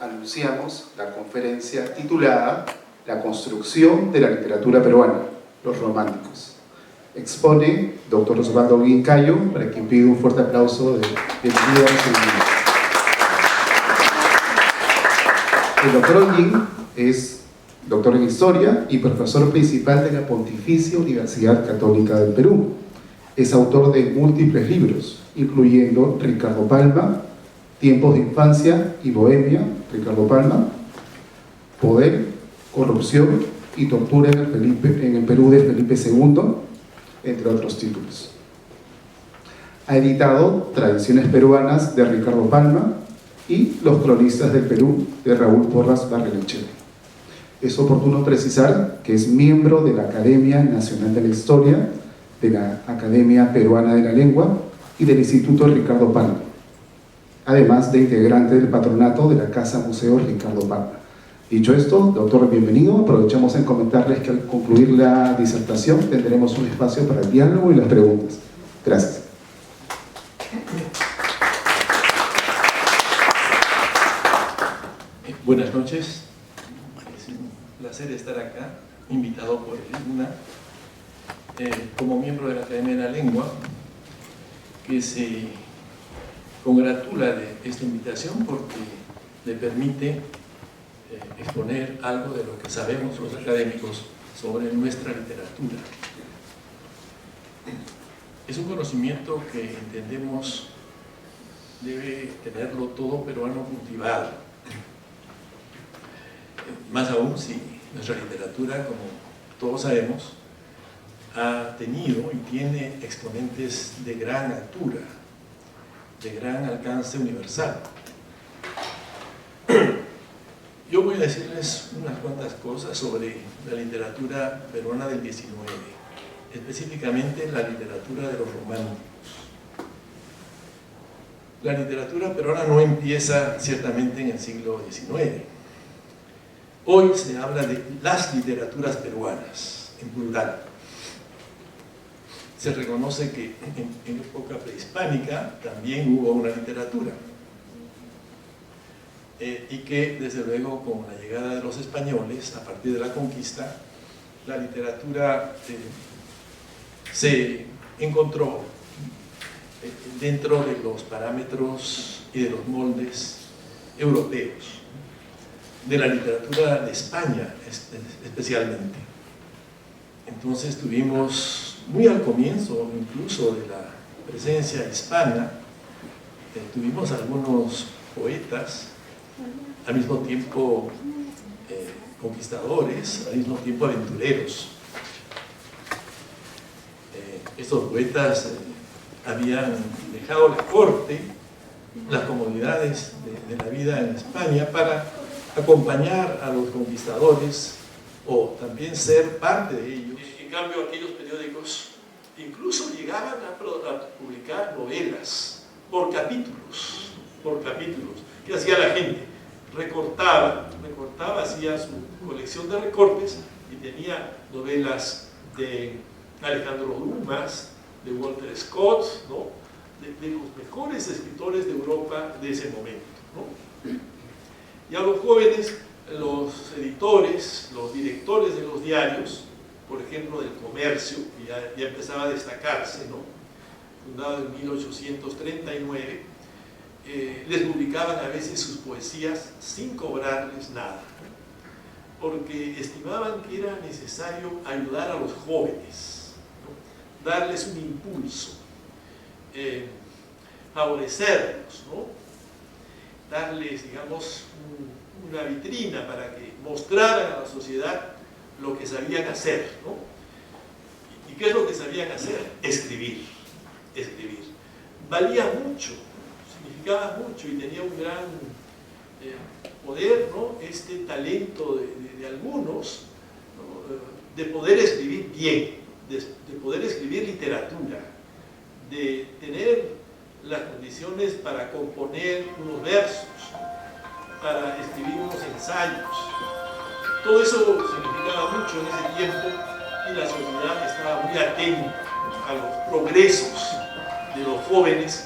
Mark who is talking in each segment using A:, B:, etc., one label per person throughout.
A: anunciamos la conferencia titulada La construcción de la literatura peruana, los románticos. Expone Dr. Osvaldo Guincayo, para quien pido un fuerte aplauso de bienvenida a nuestro evento. El Dr. Holguín es doctor en Historia y profesor principal de la Pontificia Universidad Católica del Perú. Es autor de múltiples libros, incluyendo Ricardo Palma, Tiempos de Infancia y Bohemia, Ricardo Palma, Poder, Corrupción y Tortura en el Perú de Felipe II, entre otros títulos. Ha editado Tradiciones Peruanas de Ricardo Palma y Los Cronistas del Perú de Raúl Porras Barrenechea. Es oportuno precisar que es miembro de la Academia Nacional de la Historia, de la Academia Peruana de la Lengua y del Instituto Ricardo Palma, además de integrante del patronato de la Casa Museo Ricardo Palma. Dicho esto, doctor, bienvenido. Aprovechamos en comentarles que al concluir la disertación tendremos un espacio para el diálogo y las preguntas. Gracias.
B: Buenas noches. Es un placer estar acá, invitado por el INA, como miembro de la Academia de la Lengua, que se congratula de esta invitación porque le permite exponer algo de lo que sabemos los académicos sobre nuestra literatura. Es un conocimiento que entendemos debe tenerlo todo peruano cultivado. Más aún si nuestra literatura, como todos sabemos, ha tenido y tiene exponentes de gran altura, de gran alcance universal. Yo voy a decirles unas cuantas cosas sobre la literatura peruana del XIX, específicamente la literatura de los románticos. La literatura peruana no empieza ciertamente en el siglo XIX. Hoy se habla de las literaturas peruanas, en plural. Se reconoce que en época prehispánica también hubo una literatura. Y que desde luego con la llegada de los españoles a partir de la conquista, la literatura se encontró dentro de los parámetros y de los moldes europeos, de la literatura de España especialmente. Entonces tuvimos muy al comienzo incluso de la presencia hispana, tuvimos algunos poetas al mismo tiempo conquistadores, al mismo tiempo aventureros. Estos poetas habían dejado la corte, las comodidades de la vida en España para acompañar a los conquistadores o también ser parte de ellos. En cambio, aquellos periódicos incluso llegaban a publicar novelas por capítulos. ¿Qué hacía la gente? Recortaba, hacía su colección de recortes y tenía novelas de Alejandro Dumas, de Walter Scott, ¿no? de los mejores escritores de Europa de ese momento, ¿no? Y a los jóvenes, los editores, los directores de los diarios, por ejemplo del Comercio, que ya empezaba a destacarse, ¿no? Fundado en 1839, les publicaban a veces sus poesías sin cobrarles nada, porque estimaban que era necesario ayudar a los jóvenes, ¿no? Darles un impulso, favorecerlos, ¿no? Darles, digamos, una vitrina para que mostraran a la sociedad lo que sabían hacer, ¿no? ¿Y qué es lo que sabían hacer? Escribir. Valía mucho, significaba mucho y tenía un gran poder, ¿no? Este talento de algunos, ¿no? De poder escribir bien, de poder escribir literatura, de tener las condiciones para componer unos versos, para escribir unos ensayos. Todo eso significaba mucho en ese tiempo y la sociedad estaba muy atenta a los progresos de los jóvenes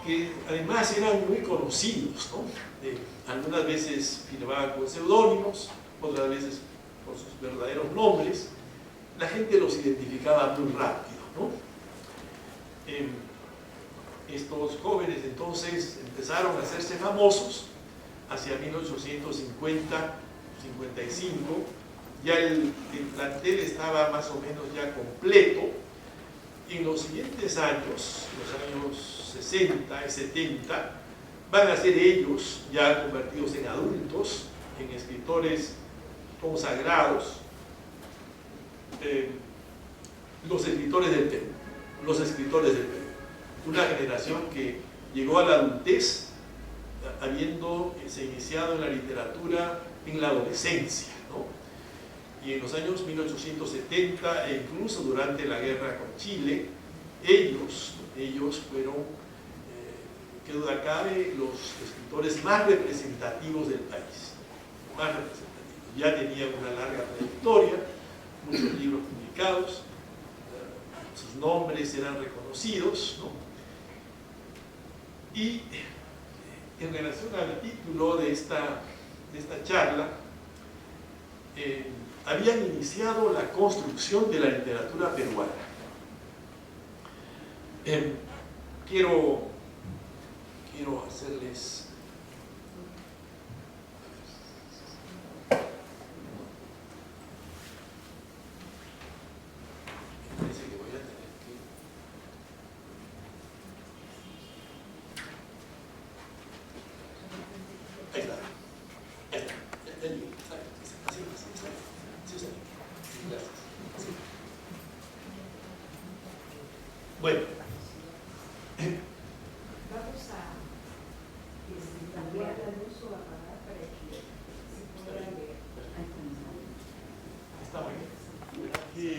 B: que además eran muy conocidos, ¿no? Algunas veces firmaban con seudónimos, otras veces con sus verdaderos nombres. La gente los identificaba muy rápido, ¿no? Estos jóvenes entonces empezaron a hacerse famosos hacia 1850-55. Ya el plantel estaba más o menos ya completo. En los siguientes años, los años 60 y 70, van a ser ellos, ya convertidos en adultos, en escritores consagrados, los escritores del Perú. Una generación que llegó a la adultez habiéndose iniciado en la literatura en la adolescencia, ¿no? Y en los años 1870 e incluso durante la guerra con Chile, ellos fueron, qué duda cabe, los escritores más representativos del país, más representativos. Ya tenían una larga trayectoria, muchos libros publicados, sus nombres eran reconocidos, ¿no? Y en relación al título de esta charla, habían iniciado la construcción de la literatura peruana. Quiero hacerles... Parece que voy a tener que... Ahí está. Gracias. Bueno.
C: Vamos a cambiar la luz o apagar para que se pueda ver.
B: Está muy bien.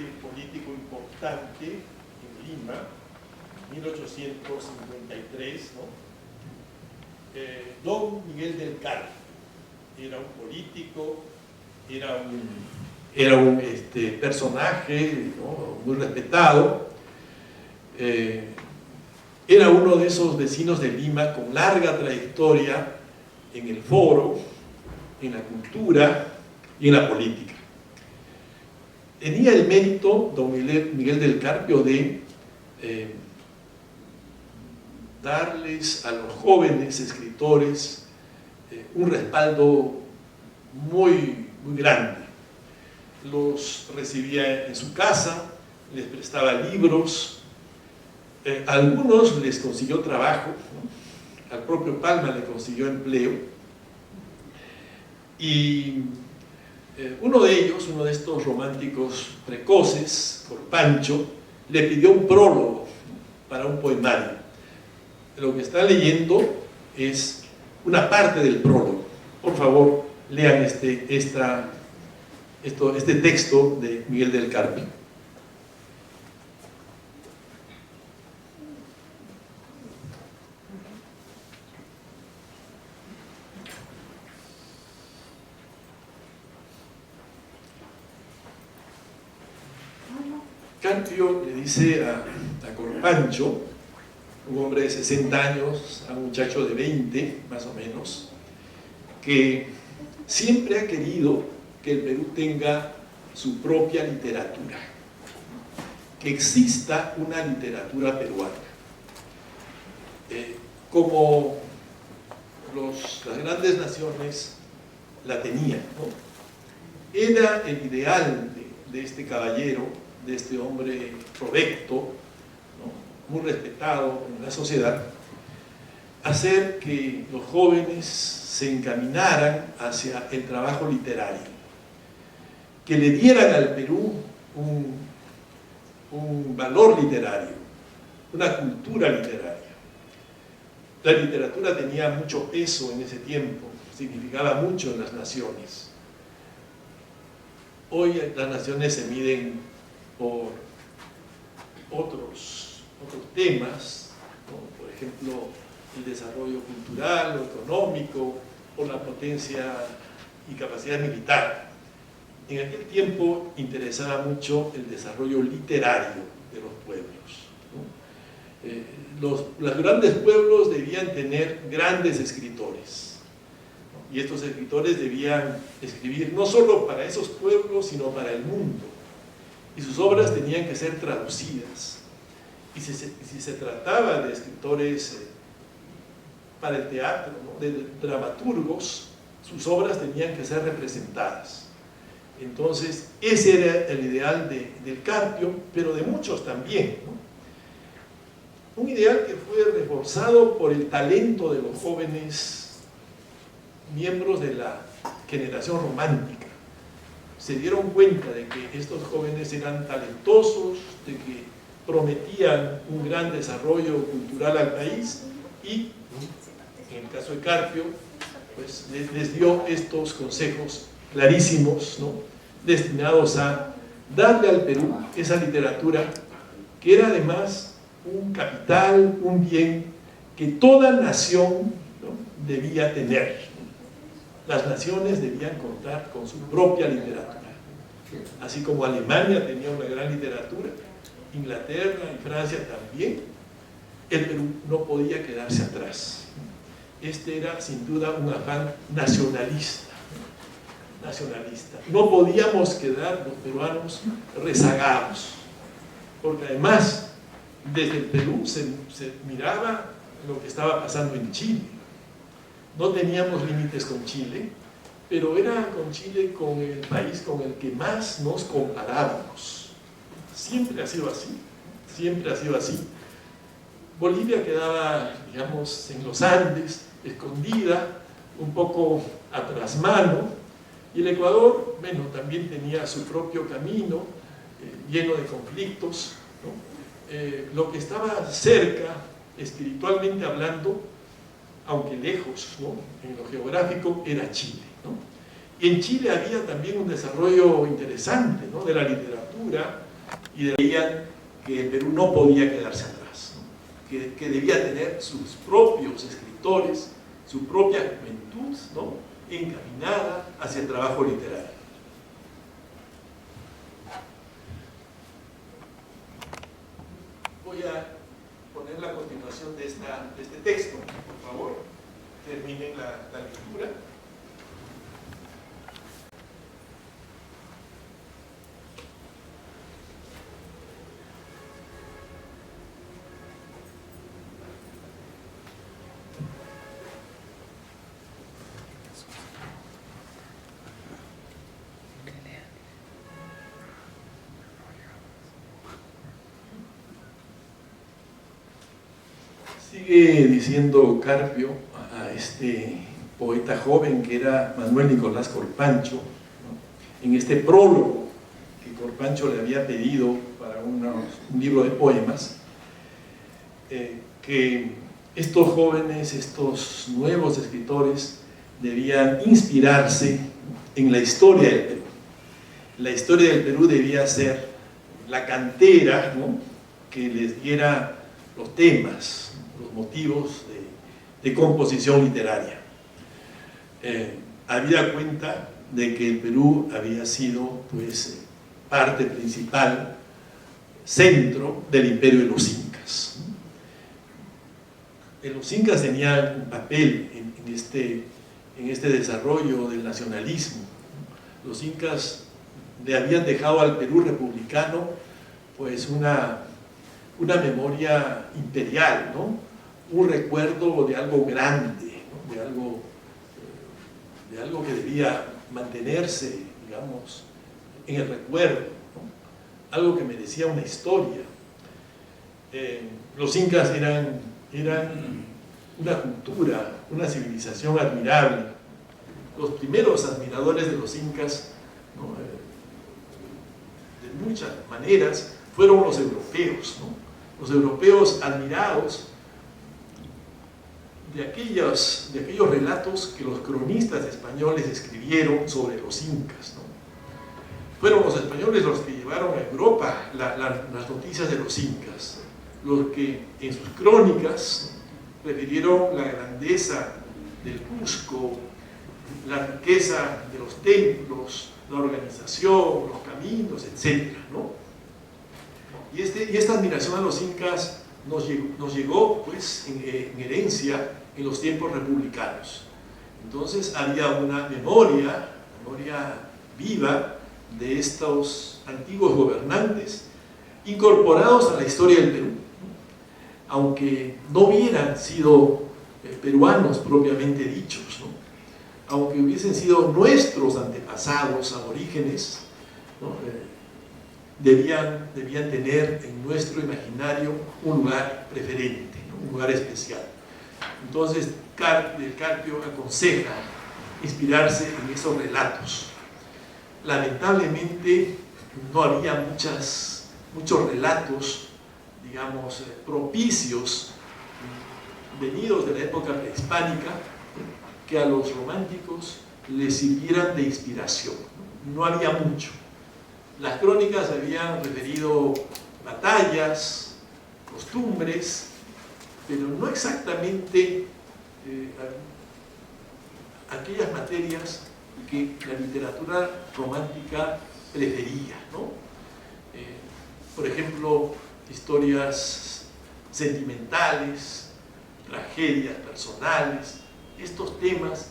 B: Un político importante en Lima, 1853, ¿no? Don Miguel del Carpio. Era un político, era un personaje, ¿no?, muy respetado. Era uno de esos vecinos de Lima con larga trayectoria en el foro, en la cultura y en la política. Tenía el mérito, don Miguel del Carpio, de darles a los jóvenes escritores un respaldo muy grande. Los recibía en su casa, les prestaba libros, a algunos les consiguió trabajo, ¿no? Al propio Palma le consiguió empleo, y uno de estos románticos precoces, por Pancho, le pidió un prólogo para un poemario. Lo que está leyendo es una parte del prólogo. Por favor, lean este texto de Miguel del Carpio. Carpio le dice a Corpancho, un hombre de 60 años, a un muchacho de 20, más o menos, que siempre ha querido que el Perú tenga su propia literatura, que exista una literatura peruana. Como las grandes naciones la tenían, ¿no? Era el ideal de este caballero, de este hombre provecto, ¿no?, muy respetado en la sociedad, hacer que los jóvenes se encaminaran hacia el trabajo literario, que le dieran al Perú un valor literario, una cultura literaria. La literatura tenía mucho peso en ese tiempo, significaba mucho en las naciones. Hoy las naciones se miden por otros temas, ¿no? Por ejemplo, el desarrollo cultural o económico, o la potencia y capacidad militar. En aquel tiempo interesaba mucho el desarrollo literario de los pueblos, ¿no? Los grandes pueblos debían tener grandes escritores, ¿no? Y estos escritores debían escribir no solo para esos pueblos, sino para el mundo. Y sus obras tenían que ser traducidas. Y si se trataba de escritores para el teatro, ¿no?, de dramaturgos, sus obras tenían que ser representadas. Entonces, ese era el ideal del Carpio, pero de muchos también, ¿no? Un ideal que fue reforzado por el talento de los jóvenes miembros de la generación romántica. Se dieron cuenta de que estos jóvenes eran talentosos, de que prometían un gran desarrollo cultural al país, y en el caso de Carpio, pues les dio estos consejos clarísimos, ¿no?, destinados a darle al Perú esa literatura que era además un capital, un bien que toda nación, ¿no?, debía tener. Las naciones debían contar con su propia literatura. Así como Alemania tenía una gran literatura, Inglaterra y Francia también, el Perú no podía quedarse atrás. Este era sin duda un afán nacionalista. No podíamos quedar los peruanos rezagados, porque además desde el Perú se miraba lo que estaba pasando en Chile. No teníamos límites con Chile, pero era con Chile con el país con el que más nos comparábamos. Siempre ha sido así, siempre ha sido así. Bolivia quedaba, digamos, en los Andes, escondida, un poco a trasmano, y el Ecuador, bueno, también tenía su propio camino, lleno de conflictos, ¿no? Lo que estaba cerca, espiritualmente hablando, aunque lejos, ¿no?, en lo geográfico, era Chile, ¿no? Y en Chile había también un desarrollo interesante, ¿no?, de la literatura, y veían que el Perú no podía quedarse atrás, ¿no?, que debía tener sus propios escritores, su propia juventud, ¿no?, encaminada hacia el trabajo literario. Voy a poner la continuación de este texto, por favor. Terminen la lectura. Sigue diciendo Carpio a este poeta joven que era Manuel Nicolás Corpancho, ¿no?, en este prólogo que Corpancho le había pedido para un libro de poemas, que estos jóvenes, estos nuevos escritores debían inspirarse en la historia del Perú. La historia del Perú debía ser la cantera, ¿no?, que les diera los temas, los motivos de composición literaria. Habida cuenta de que el Perú había sido, pues, parte principal, centro del imperio de los incas. Los incas tenían un papel en este desarrollo del nacionalismo. Los incas le habían dejado al Perú republicano, pues, una memoria imperial, ¿no?, un recuerdo de algo grande, ¿no?, de algo que debía mantenerse, digamos, en el recuerdo, ¿no?, algo que merecía una historia. Los incas eran una cultura, una civilización admirable. Los primeros admiradores de los incas, ¿no?, de muchas maneras, fueron los europeos, ¿no?, los europeos admirados de aquellos relatos que los cronistas españoles escribieron sobre los incas, ¿no? Fueron los españoles los que llevaron a Europa las noticias de los incas, los que en sus crónicas refirieron la grandeza del Cusco, la riqueza de los templos, la organización, los caminos, etc., ¿no? Y esta admiración a los incas nos llegó pues, en herencia en los tiempos republicanos. Entonces había una memoria viva de estos antiguos gobernantes incorporados a la historia del Perú, aunque no hubieran sido peruanos propiamente dichos, ¿no? Aunque hubiesen sido nuestros antepasados aborígenes, ¿no? Debían tener en nuestro imaginario un lugar preferente, ¿no? Un lugar especial. Entonces Del Carpio aconseja inspirarse en esos relatos. Lamentablemente no había muchos relatos, digamos, propicios, venidos de la época prehispánica, que a los románticos les sirvieran de inspiración. No había mucho. Las crónicas habían referido batallas, costumbres, pero no exactamente aquellas materias que la literatura romántica prefería, ¿no? Por ejemplo, historias sentimentales, tragedias personales. Estos temas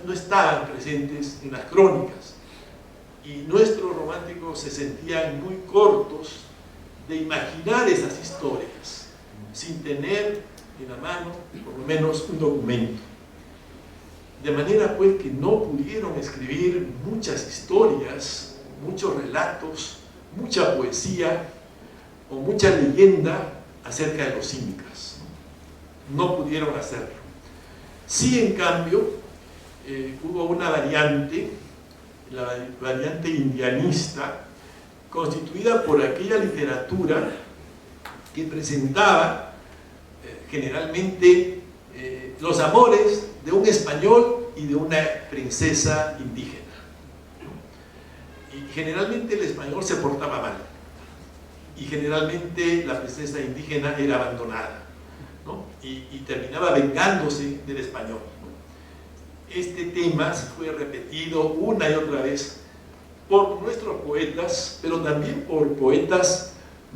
B: no estaban presentes en las crónicas, y nuestros románticos se sentían muy cortos de imaginar esas historias sin tener en la mano por lo menos un documento. De manera pues que no pudieron escribir muchas historias, muchos relatos, mucha poesía o mucha leyenda acerca de los incas. No pudieron hacerlo. Sí, en cambio, hubo una variante, la variante indianista, constituida por aquella literatura que presentaba generalmente los amores de un español y de una princesa indígena. Y generalmente el español se portaba mal, y generalmente la princesa indígena era abandonada, ¿no? y terminaba vengándose del español, ¿no? Este tema se fue repetido una y otra vez por nuestros poetas, pero también por poetas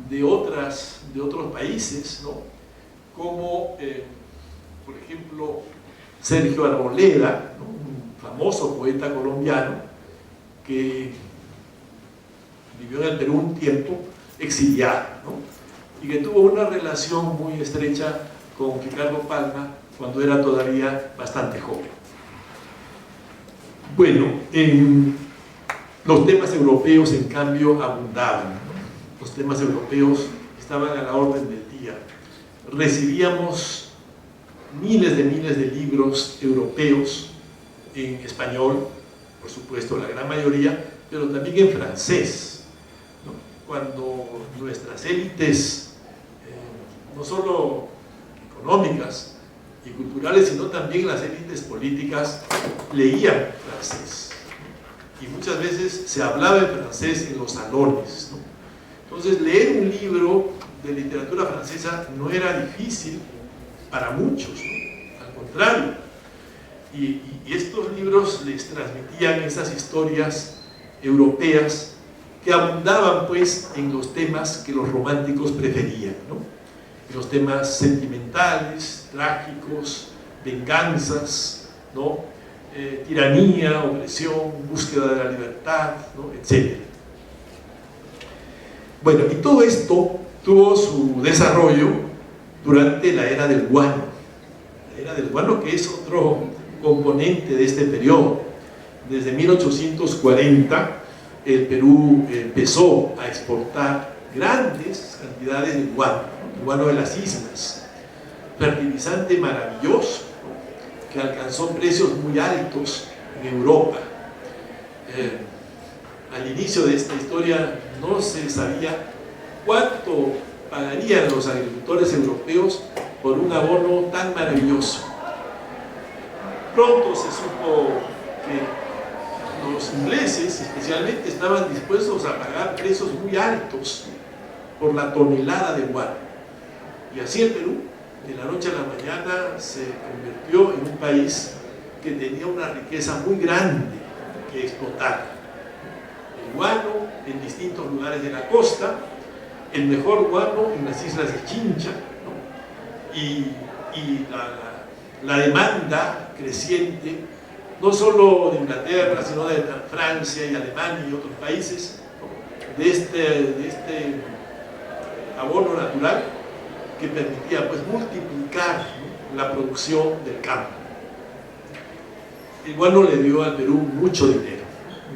B: de otros países, ¿no? Como por ejemplo Sergio Arboleda, ¿no? Un famoso poeta colombiano que vivió en el Perú un tiempo exiliado, ¿no? Y que tuvo una relación muy estrecha con Ricardo Palma cuando era todavía bastante joven. Bueno, los temas europeos en cambio abundaban, ¿no? Los temas europeos estaban a la orden del día. Recibíamos miles de libros europeos en español, por supuesto la gran mayoría, pero también en francés, ¿no? Cuando nuestras élites, no solo económicas y culturales, sino también las élites políticas, leían francés, ¿no? Y muchas veces se hablaba en francés en los salones, ¿no? Entonces leer un libro de literatura francesa no era difícil para muchos, ¿no? Al contrario, y estos libros les transmitían esas historias europeas que abundaban pues en los temas que los románticos preferían, ¿no? En los temas sentimentales, trágicos, venganzas, ¿no? Tiranía, opresión, búsqueda de la libertad, ¿no? Etc. Bueno, y todo esto tuvo su desarrollo durante la era del guano. La era del guano, que es otro componente de este periodo. Desde 1840 el Perú empezó a exportar grandes cantidades de guano, ¿no? El guano de las islas, fertilizante maravilloso, ¿no? Que alcanzó precios muy altos en Europa. Al inicio de esta historia no se sabía cuánto pagarían los agricultores europeos por un abono tan maravilloso. Pronto se supo que los ingleses especialmente estaban dispuestos a pagar precios muy altos por la tonelada de guano. Y así el Perú, de la noche a la mañana, se convirtió en un país que tenía una riqueza muy grande que explotar. El guano en distintos lugares de la costa, el mejor guano en las islas de Chincha, ¿no? y la demanda creciente, no solo de Inglaterra, sino de Francia y Alemania y otros países, ¿no? de este abono natural que permitía pues multiplicar, ¿no? la producción del campo. El guano le dio al Perú mucho dinero,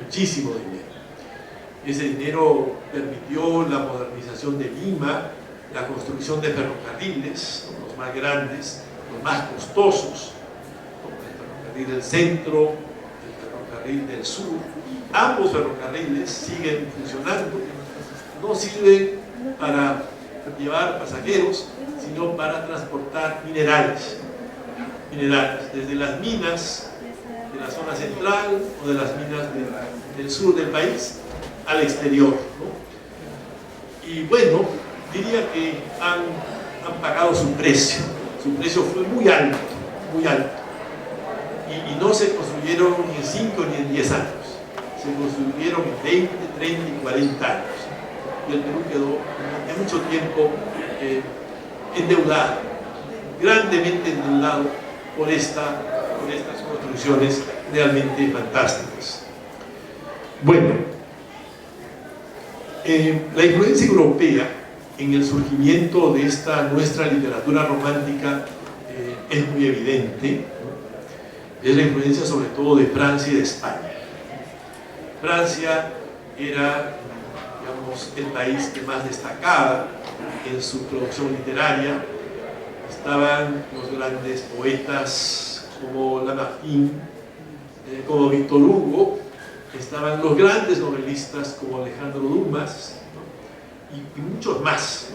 B: muchísimo dinero. Ese dinero permitió la modernización de Lima, la construcción de ferrocarriles, ¿no? los más grandes, los más costosos, ¿no? El ferrocarril del centro, el ferrocarril del sur. Ambos ferrocarriles siguen funcionando, no sirven para llevar pasajeros, sino para transportar minerales, desde las minas de la zona central o de las minas del sur del país al exterior, ¿no? Y bueno, diría que han pagado su precio fue muy alto, y no se construyeron ni en 5 ni en 10 años, se construyeron en 20, 30 y 40 años, y el Perú quedó durante mucho tiempo endeudado, grandemente endeudado por estas construcciones realmente fantásticas. Bueno, la influencia europea en el surgimiento de esta nuestra literatura romántica es muy evidente, ¿no? Es la influencia sobre todo de Francia y de España. Francia era, digamos, el país que más destacaba en su producción literaria. Estaban los grandes poetas como Lamartine, como Víctor Hugo, estaban los grandes novelistas como Alejandro Dumas, ¿no? y muchos más.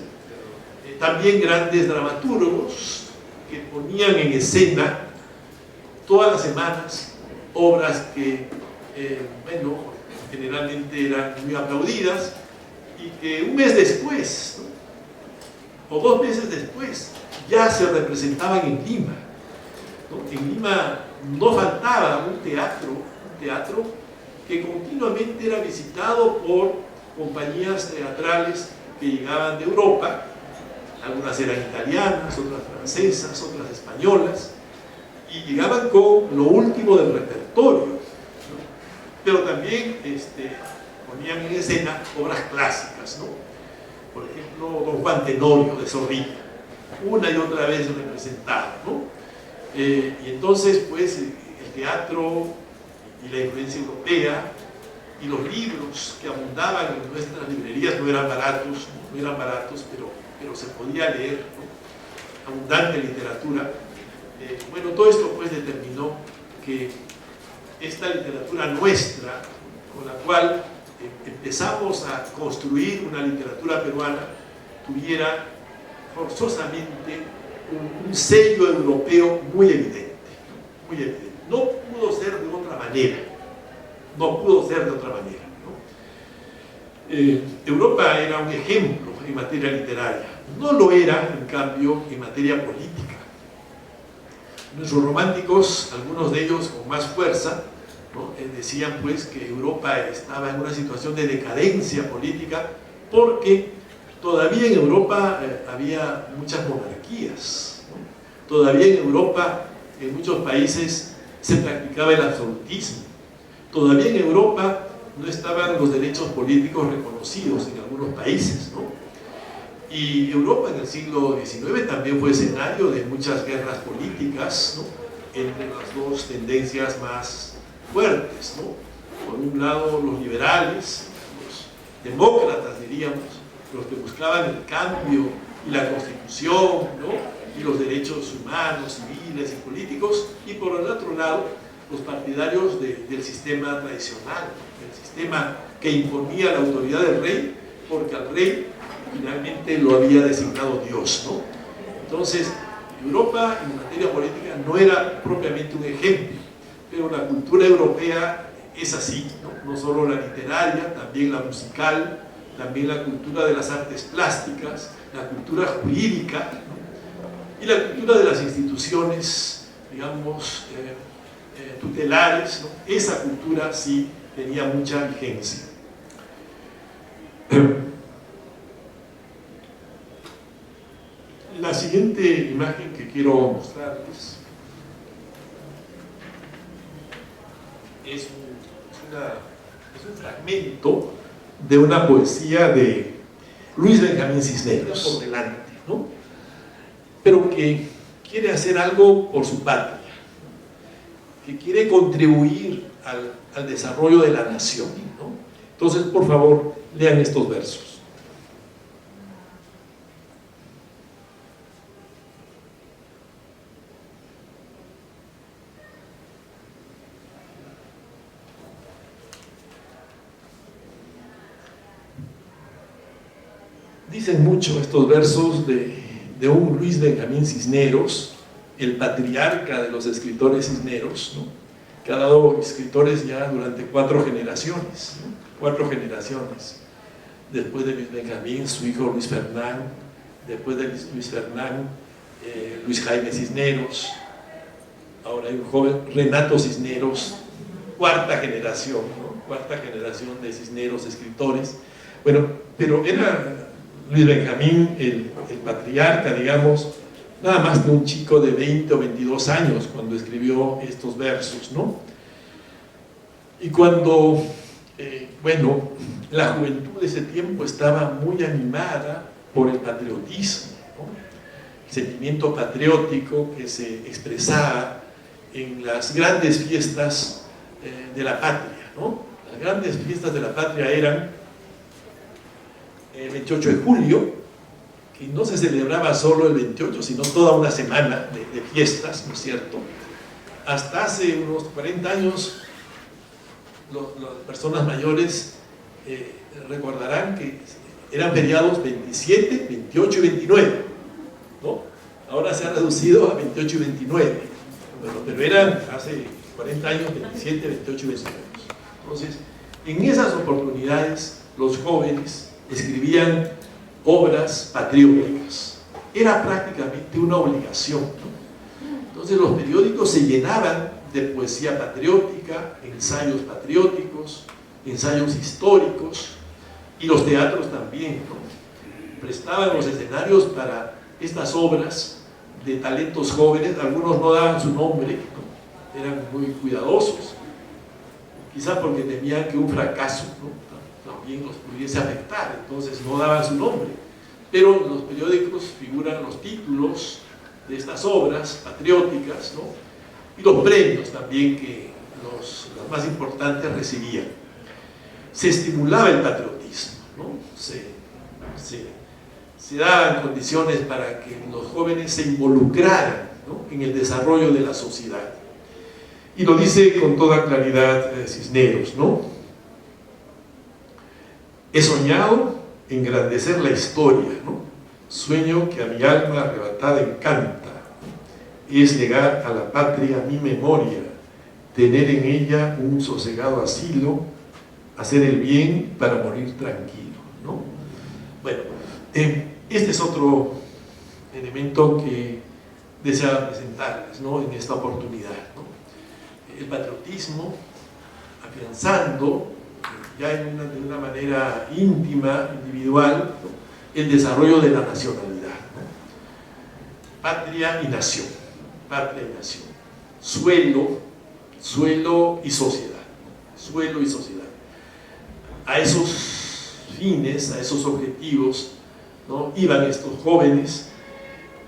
B: También grandes dramaturgos que ponían en escena todas las semanas obras que, bueno, generalmente eran muy aplaudidas y que un mes después, ¿no? o 2 meses después, ya se representaban en Lima, ¿no? En Lima no faltaba un teatro que continuamente era visitado por compañías teatrales que llegaban de Europa. Algunas eran italianas, otras francesas, otras españolas, y llegaban con lo último del repertorio, ¿no? Pero también ponían en escena obras clásicas, ¿no? Por ejemplo, Don Juan Tenorio de Zorrilla, una y otra vez representado, ¿no? Y entonces, pues, el teatro y la influencia europea y los libros que abundaban en nuestras librerías no eran baratos, pero se podía leer, ¿no? Abundante literatura. Bueno, todo esto pues determinó que esta literatura nuestra, con la cual empezamos a construir una literatura peruana, tuviera forzosamente un sello europeo muy evidente, muy evidente. No pudo ser de otra manera, ¿no? Europa era un ejemplo en materia literaria, no lo era, en cambio, en materia política. Nuestros románticos, algunos de ellos con más fuerza, ¿no? Decían pues que Europa estaba en una situación de decadencia política porque todavía en Europa había muchas monarquías, ¿no? Todavía en Europa, en muchos países, se practicaba el absolutismo. Todavía en Europa no estaban los derechos políticos reconocidos en algunos países, ¿no? Y Europa en el siglo XIX también fue escenario de muchas guerras políticas, ¿no? Entre las dos tendencias más fuertes, ¿no? Por un lado los liberales, los demócratas diríamos, los que buscaban el cambio y la constitución, ¿no? Y los derechos humanos, civiles y políticos, y por el otro lado los partidarios del sistema tradicional, del sistema que imponía la autoridad del rey, porque al rey finalmente lo había designado Dios, ¿no? Entonces, Europa en materia política no era propiamente un ejemplo, pero la cultura europea es así, ¿no? No solo la literaria, también la musical, también la cultura de las artes plásticas, la cultura jurídica, ¿no? Y la cultura de las instituciones, digamos, tutelares, ¿no? Esa cultura sí tenía mucha vigencia. siguiente imagen que quiero mostrarles es un fragmento de una poesía de Luis Benjamín Cisneros, por delante, ¿no? Pero que quiere hacer algo por su patria, que quiere contribuir al desarrollo de la nación, ¿no? Entonces, por favor, lean estos versos. Dicen mucho estos versos de un Luis Benjamín Cisneros, el patriarca de los escritores cisneros, ¿no? Que ha dado escritores ya durante 4 generaciones, ¿no? 4 generaciones. Después de Luis Benjamín, su hijo Luis Fernán, después de Luis Fernán, Luis Jaime Cisneros, ahora hay un joven, Renato Cisneros, 4ª generación, ¿no? 4ª generación de Cisneros, escritores. Bueno, pero era Luis Benjamín el patriarca, digamos, nada más de un chico de 20 o 22 años cuando escribió estos versos, ¿no? Y cuando, bueno, la juventud de ese tiempo estaba muy animada por el patriotismo, ¿no? El sentimiento patriótico que se expresaba en las grandes fiestas de la patria, ¿no? Las grandes fiestas de la patria eran el 28 de julio, que no se celebraba solo el 28, sino toda una semana de fiestas, ¿no es cierto? Hasta hace unos 40 años, las personas mayores recordarán que eran feriados 27, 28 y 29, ¿no? Ahora se ha reducido a 28 y 29, bueno, pero eran hace 40 años 27, 28 y 29. Entonces, en esas oportunidades, los jóvenes escribían obras patrióticas. Era prácticamente una obligación, ¿no? Entonces los periódicos se llenaban de poesía patriótica, ensayos patrióticos, ensayos históricos, y los teatros también, ¿no? Prestaban los escenarios para estas obras de talentos jóvenes. Algunos no daban su nombre, ¿no? Eran muy cuidadosos, quizá porque temían que un fracaso, ¿no?, también los pudiese afectar, entonces no daban su nombre, pero en los periódicos figuran los títulos de estas obras patrióticas, ¿no? Y los premios también que los más importantes recibían. Se estimulaba el patriotismo, ¿no? Se daban condiciones para que los jóvenes se involucraran, ¿no?, en el desarrollo de la sociedad. Y lo dice con toda claridad Cisneros, ¿no? He soñado engrandecer la historia, ¿no? Sueño que a mi alma arrebatada encanta, es llegar a la patria mi memoria, tener en ella un sosegado asilo, hacer el bien para morir tranquilo, ¿no? Bueno, este es otro elemento que deseaba presentarles, ¿no?, en esta oportunidad, ¿no? El patriotismo, afianzando ya de una manera íntima, individual, ¿no?, el desarrollo de la nacionalidad, ¿no? Patria y nación, suelo y sociedad, ¿no? Suelo y sociedad. A esos fines, a esos objetivos, ¿no?, iban estos jóvenes,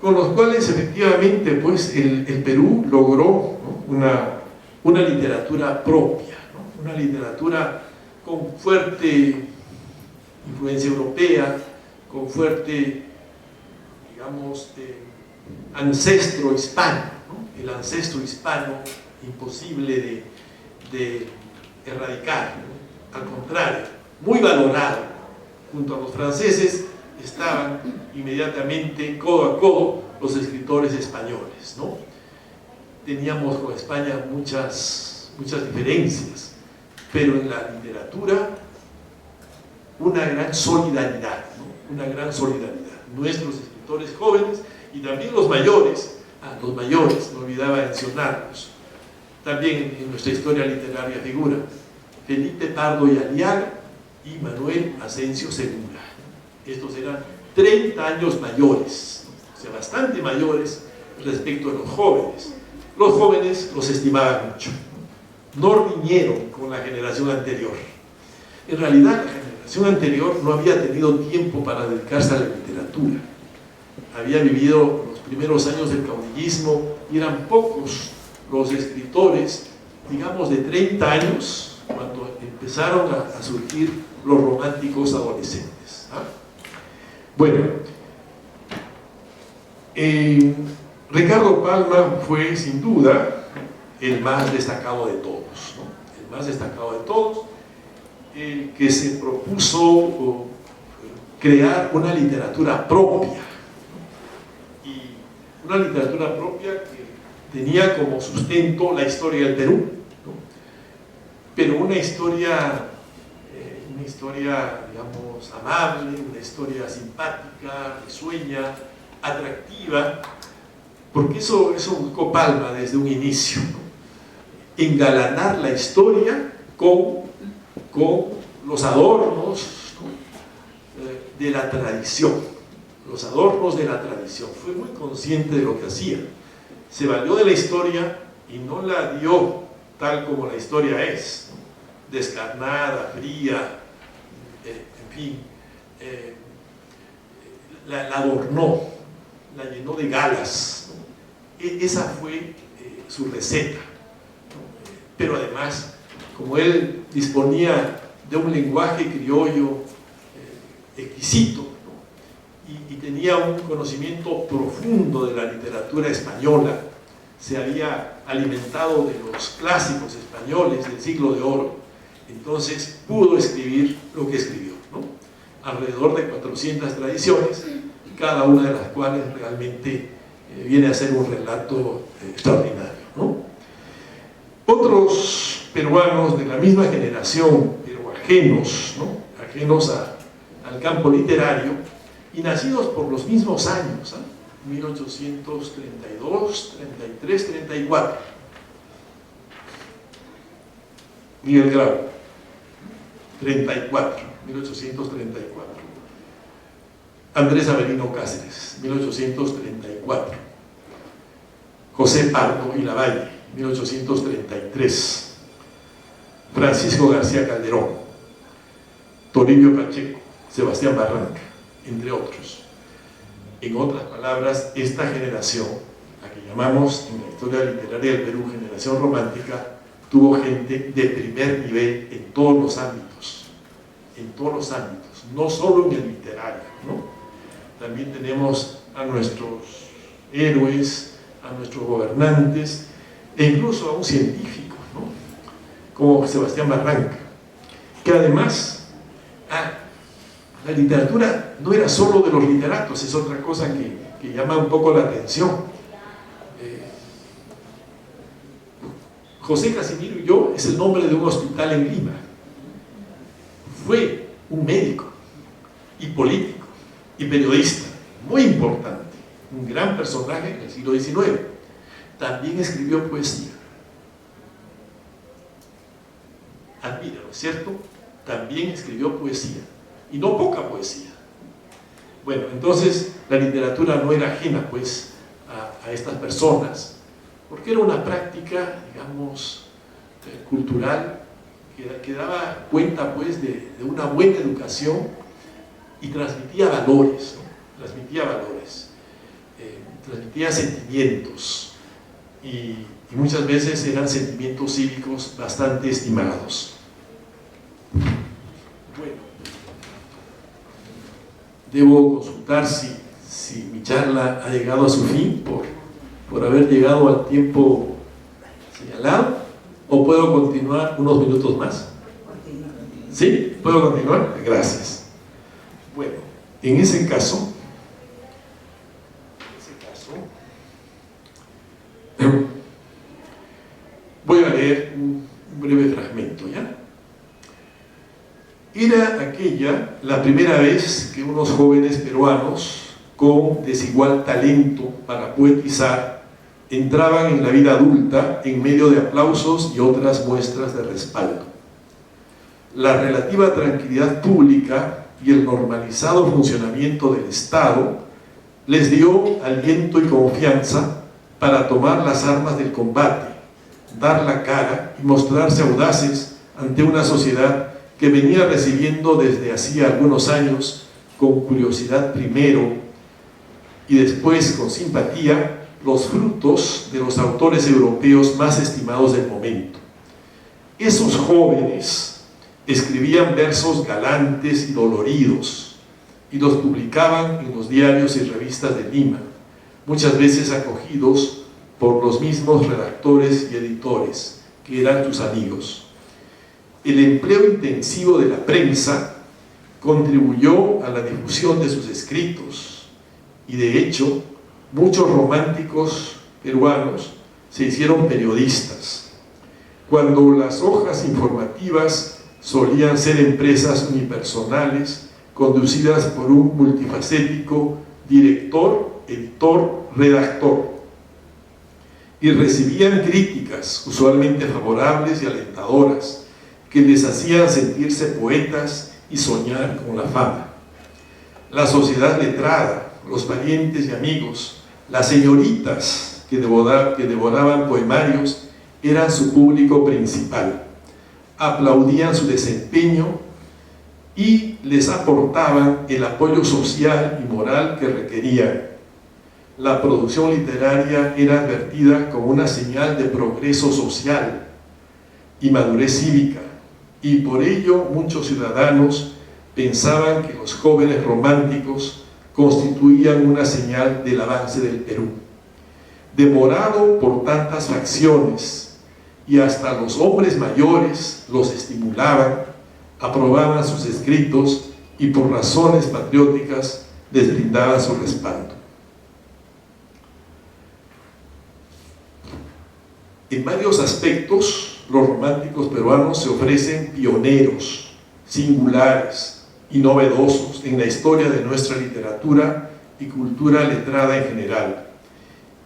B: con los cuales efectivamente pues el Perú logró, ¿no?, una literatura propia, ¿no?, una literatura con fuerte influencia europea, con fuerte, digamos, ancestro hispano, ¿no? El ancestro hispano imposible de erradicar, ¿no? Al contrario, muy valorado. Junto a los franceses estaban inmediatamente codo a codo los escritores españoles, ¿no? Teníamos con España muchas diferencias, pero en la literatura una gran solidaridad, ¿no? Una gran solidaridad. Nuestros escritores jóvenes y también los mayores, no olvidaba mencionarlos, también en nuestra historia literaria figura Felipe Pardo y Aliaga y Manuel Asensio Segura. Estos eran 30 años mayores, ¿no? o sea, bastante mayores respecto a los jóvenes. Los jóvenes los estimaban mucho, no riñeron con la generación anterior. En realidad, la generación anterior no había tenido tiempo para dedicarse a la literatura. Había vivido los primeros años del caudillismo y eran pocos los escritores, digamos de 30 años, cuando empezaron a surgir los románticos adolescentes. Bueno, Ricardo Palma fue sin duda el más destacado de todos, ¿no? El más destacado de todos, el que se propuso crear una literatura propia, ¿no? Y una literatura propia que tenía como sustento la historia del Perú, ¿no? Pero una historia, digamos, amable, una historia simpática, risueña, atractiva, porque eso buscó Palma desde un inicio, ¿no? Engalanar la historia con los adornos, ¿no? De la tradición, los adornos de la tradición. Fue muy consciente de lo que hacía, se valió de la historia y no la dio tal como la historia es, ¿no? Descarnada, fría, en fin, la adornó, la llenó de galas, ¿no? Esa fue su receta, ¿no? Pero además, como él disponía de un lenguaje criollo exquisito, ¿no? y tenía un conocimiento profundo de la literatura española, se había alimentado de los clásicos españoles del siglo de oro, entonces pudo escribir lo que escribió, ¿no? Alrededor de 400 tradiciones, cada una de las cuales realmente viene a ser un relato extraordinario, ¿no? Otros peruanos de la misma generación, pero ajenos, ¿no? Ajenos al campo literario y nacidos por los mismos años, ¿eh? 1832, 33, 34. Miguel Grau, 1834. Andrés Avelino Cáceres, 1834. José Pardo y Lavalle, 1833. Francisco García Calderón, Toribio Pacheco, Sebastián Barranca, entre otros. En otras palabras, esta generación, la que llamamos en la historia literaria del Perú generación romántica, tuvo gente de primer nivel en todos los ámbitos, no solo en el literario, ¿no? También tenemos a nuestros héroes, a nuestros gobernantes e incluso a un científico, ¿no? Como Sebastián Barranca, que además la literatura no era solo de los literatos, es otra cosa que llama un poco la atención. José Casimiro Ulloa es el nombre de un hospital en Lima. Fue un médico y político y periodista muy importante, un gran personaje en el siglo XIX. También escribió poesía. Admira, ¿no es cierto? También escribió poesía, y no poca poesía. Bueno, entonces la literatura no era ajena pues a estas personas, porque era una práctica, digamos, cultural que daba cuenta pues de una buena educación y transmitía valores, ¿no? Transmitía sentimientos y muchas veces eran sentimientos cívicos bastante estimados. Bueno, debo consultar si mi charla ha llegado a su fin por haber llegado al tiempo señalado, o puedo continuar unos minutos más. ¿Sí? ¿Puedo continuar? Gracias. Bueno, en ese caso voy a leer un breve fragmento, ¿ya? Era aquella la primera vez que unos jóvenes peruanos con desigual talento para poetizar entraban en la vida adulta en medio de aplausos y otras muestras de respaldo. La relativa tranquilidad pública y el normalizado funcionamiento del Estado les dio aliento y confianza para tomar las armas del combate, dar la cara y mostrarse audaces ante una sociedad que venía recibiendo desde hacía algunos años, con curiosidad primero y después con simpatía, los frutos de los autores europeos más estimados del momento. Esos jóvenes escribían versos galantes y doloridos y los publicaban en los diarios y revistas de Lima, muchas veces acogidos por los mismos redactores y editores, que eran sus amigos. El empleo intensivo de la prensa contribuyó a la difusión de sus escritos y, de hecho, muchos románticos peruanos se hicieron periodistas. Cuando las hojas informativas solían ser empresas unipersonales conducidas por un multifacético director, editor, redactor, y recibían críticas usualmente favorables y alentadoras que les hacían sentirse poetas y soñar con la fama. La sociedad letrada, los parientes y amigos, las señoritas que devoraban poemarios eran su público principal. Aplaudían su desempeño y les aportaban el apoyo social y moral que requerían. La producción literaria era advertida como una señal de progreso social y madurez cívica, y por ello muchos ciudadanos pensaban que los jóvenes románticos constituían una señal del avance del Perú. Demorado por tantas facciones, y hasta los hombres mayores los estimulaban, aprobaban sus escritos y por razones patrióticas les brindaban su respaldo. En varios aspectos, los románticos peruanos se ofrecen pioneros, singulares y novedosos en la historia de nuestra literatura y cultura letrada en general.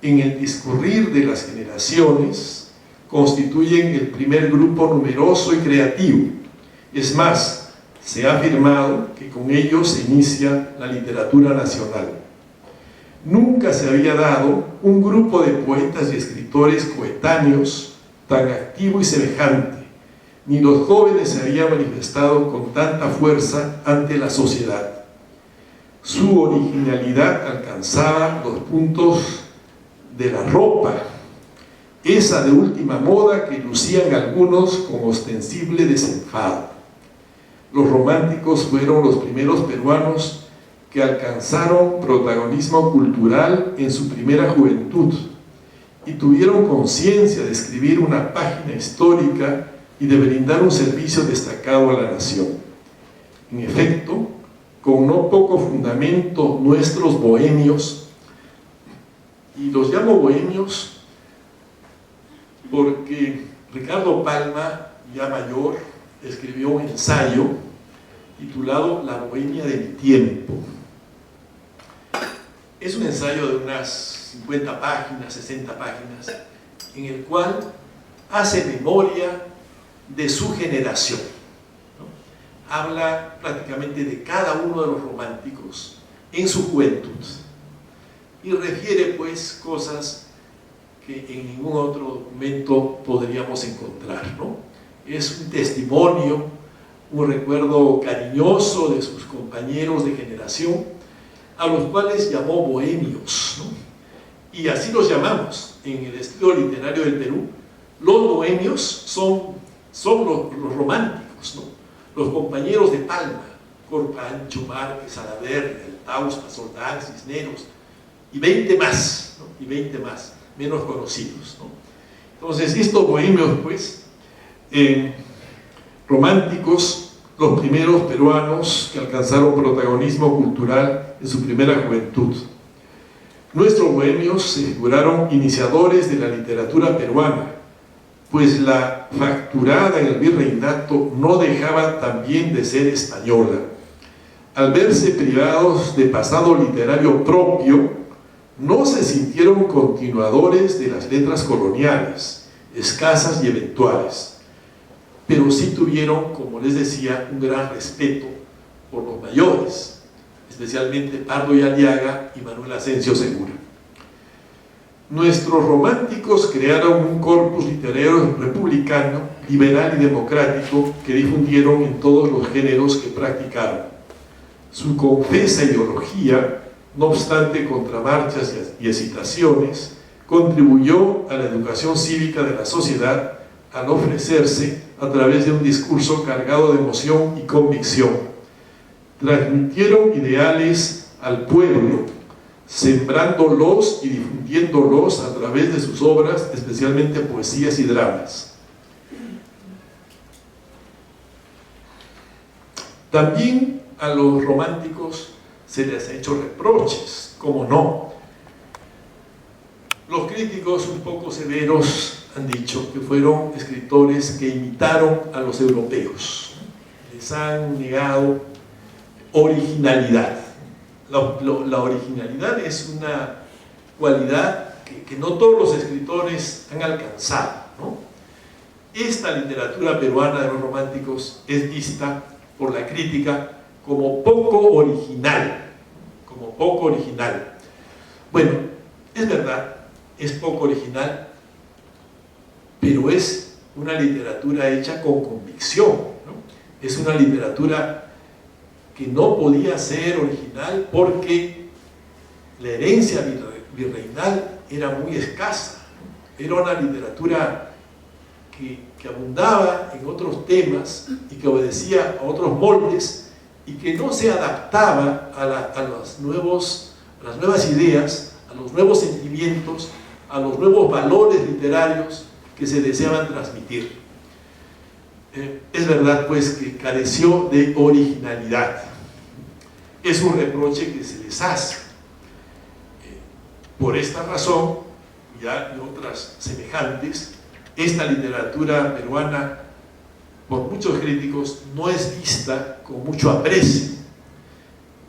B: En el discurrir de las generaciones, constituyen el primer grupo numeroso y creativo. Es más, se ha afirmado que con ellos se inicia la literatura nacional. Nunca se había dado un grupo de poetas y escritores coetáneos tan activo y semejante, ni los jóvenes se habían manifestado con tanta fuerza ante la sociedad. Su originalidad alcanzaba los puntos de la ropa, esa de última moda que lucían algunos con ostensible desenfado. Los románticos fueron los primeros peruanos que alcanzaron protagonismo cultural en su primera juventud y tuvieron conciencia de escribir una página histórica y de brindar un servicio destacado a la nación. En efecto, con no poco fundamento, nuestros bohemios, y los llamo bohemios porque Ricardo Palma, ya mayor, escribió un ensayo titulado La Bohemia de mi tiempo. Es un ensayo de unas 50 páginas, 60 páginas, en el cual hace memoria de su generación, ¿no? Habla prácticamente de cada uno de los románticos en su juventud y refiere pues cosas que en ningún otro documento podríamos encontrar, ¿no? Es un testimonio, un recuerdo cariñoso de sus compañeros de generación, a los cuales llamó bohemios, ¿no? Y así los llamamos en el estilo literario del Perú. Los bohemios son los románticos, ¿no? Los compañeros de Palma, Corpancho, Márquez, Salaverry, El Tauspa, Soldán, Cisneros, y 20 más, ¿no? Y 20 más, menos conocidos, ¿no? Entonces, estos bohemios, pues, románticos, los primeros peruanos que alcanzaron protagonismo cultural en su primera juventud. Nuestros bohemios se figuraron iniciadores de la literatura peruana, pues la facturada en el virreinato no dejaba también de ser española. Al verse privados de pasado literario propio, no se sintieron continuadores de las letras coloniales, escasas y eventuales, pero sí tuvieron, como les decía, un gran respeto por los mayores, especialmente Pardo y Aliaga y Manuel Asensio Segura. Nuestros románticos crearon un corpus literario republicano, liberal y democrático que difundieron en todos los géneros que practicaron. Su confesa ideología, no obstante contramarchas y hesitaciones, contribuyó a la educación cívica de la sociedad al ofrecerse a través de un discurso cargado de emoción y convicción. Transmitieron ideales al pueblo, sembrándolos y difundiéndolos a través de sus obras, especialmente poesías y dramas. También a los románticos se les ha hecho reproches, ¿cómo no? Los críticos un poco severos han dicho que fueron escritores que imitaron a los europeos. Les han negado originalidad. La originalidad es una cualidad que no todos los escritores han alcanzado, ¿no? Esta literatura peruana de los románticos es vista por la crítica como poco original, Bueno, es verdad, es poco original, pero es una literatura hecha con convicción, ¿no? Es una literatura que no podía ser original porque la herencia virreinal era muy escasa, ¿no? Era una literatura que abundaba en otros temas y que obedecía a otros moldes y que no se adaptaba a las nuevas ideas, a los nuevos sentimientos, a los nuevos valores literarios que se deseaban transmitir. Es verdad pues que careció de originalidad. Es un reproche que se les hace. Por esta razón, y otras semejantes, esta literatura peruana, por muchos críticos, no es vista con mucho aprecio.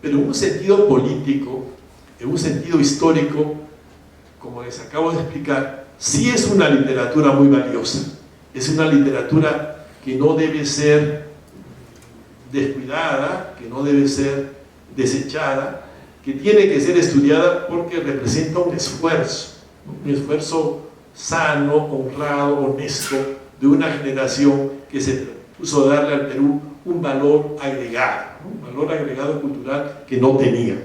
B: Pero en un sentido político, en un sentido histórico, como les acabo de explicar, sí es una literatura muy valiosa. Es una literatura que no debe ser descuidada, que no debe ser desechada, que tiene que ser estudiada porque representa un esfuerzo sano, honrado, honesto, de una generación que se puso a darle al Perú un valor agregado, ¿no? Un valor agregado cultural que no tenía.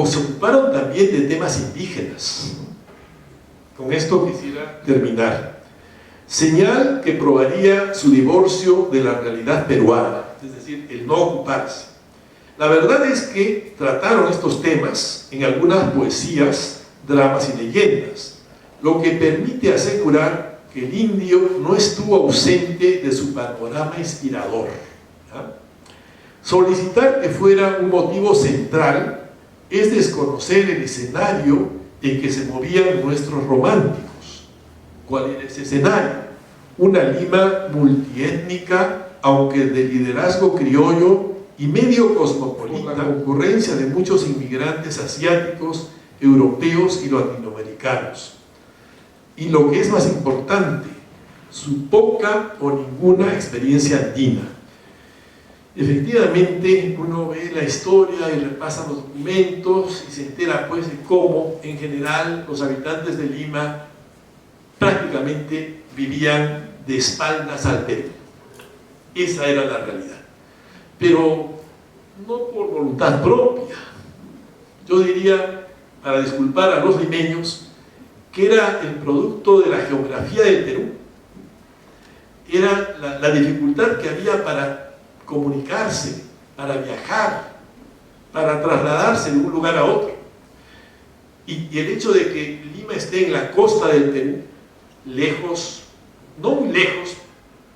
B: Se ocuparon también de temas indígenas. Con esto quisiera terminar. Señal que probaría su divorcio de la realidad peruana, es decir, el no ocuparse. La verdad es que trataron estos temas en algunas poesías, dramas y leyendas, lo que permite asegurar que el indio no estuvo ausente de su panorama inspirador. ¿Ya? Solicitar que fuera un motivo central es desconocer el escenario en que se movían nuestros románticos. ¿Cuál era ese escenario? Una Lima multiétnica, aunque de liderazgo criollo y medio cosmopolita, con la concurrencia de muchos inmigrantes asiáticos, europeos y latinoamericanos. Y lo que es más importante, su poca o ninguna experiencia andina. Efectivamente, uno ve la historia y repasa los documentos y se entera pues de cómo en general los habitantes de Lima prácticamente vivían de espaldas al Perú. Esa era la realidad. Pero no por voluntad propia. Yo diría, para disculpar a los limeños, que era el producto de la geografía del Perú. Era la dificultad que había para comunicarse, para viajar, para trasladarse de un lugar a otro. Y el hecho de que Lima esté en la costa del Perú, lejos, no muy lejos,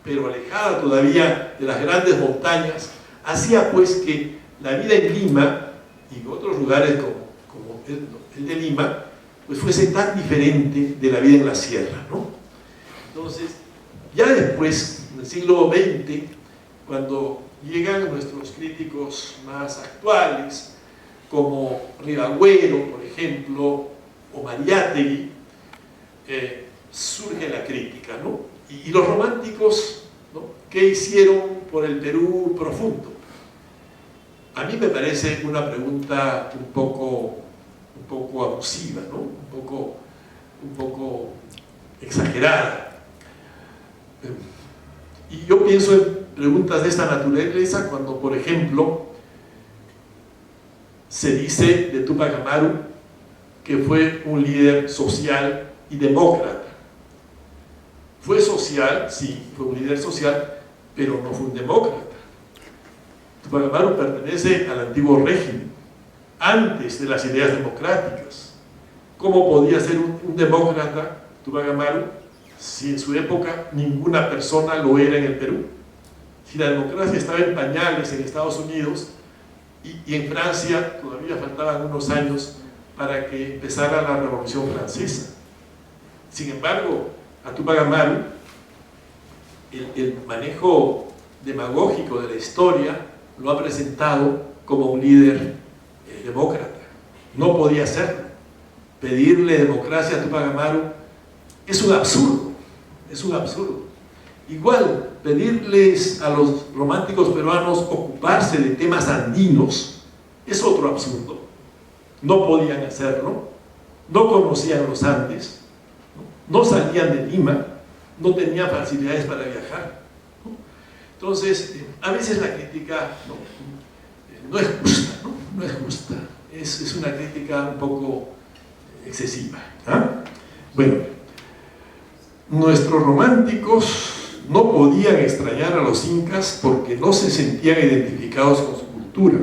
B: pero alejada todavía de las grandes montañas, hacía pues que la vida en Lima y en otros lugares como el de Lima, pues fuese tan diferente de la vida en la sierra, ¿no? Entonces, ya después, en el siglo XX, cuando llegan nuestros críticos más actuales, como Ribagüero, por ejemplo, o Mariátegui, surge la crítica, ¿no? Y los románticos, ¿no?, ¿qué hicieron por el Perú profundo? A mí me parece una pregunta un poco abusiva, ¿no? un poco exagerada. Y yo pienso en preguntas de esta naturaleza cuando, por ejemplo, se dice de Túpac Amaru que fue un líder social y demócrata. Fue social, sí, fue un líder social, pero no fue un demócrata. Túpac Amaru pertenece al antiguo régimen, antes de las ideas democráticas. ¿Cómo podía ser un demócrata Túpac Amaru si en su época ninguna persona lo era en el Perú? Si la democracia estaba en pañales en Estados Unidos y en Francia todavía faltaban unos años para que empezara la Revolución Francesa. Sin embargo, a Túpac Amaru, el manejo demagógico de la historia lo ha presentado como un líder demócrata. No podía hacerlo. Pedirle democracia a Túpac Amaru es un absurdo, es un absurdo. Igual, pedirles a los románticos peruanos ocuparse de temas andinos es otro absurdo. No podían hacerlo, no conocían los Andes, no salían de Lima, no tenían facilidades para viajar. Entonces, a veces la crítica no es justa, no es justa, es una crítica un poco excesiva. Bueno, nuestros románticos no podían extrañar a los incas porque no se sentían identificados con su cultura,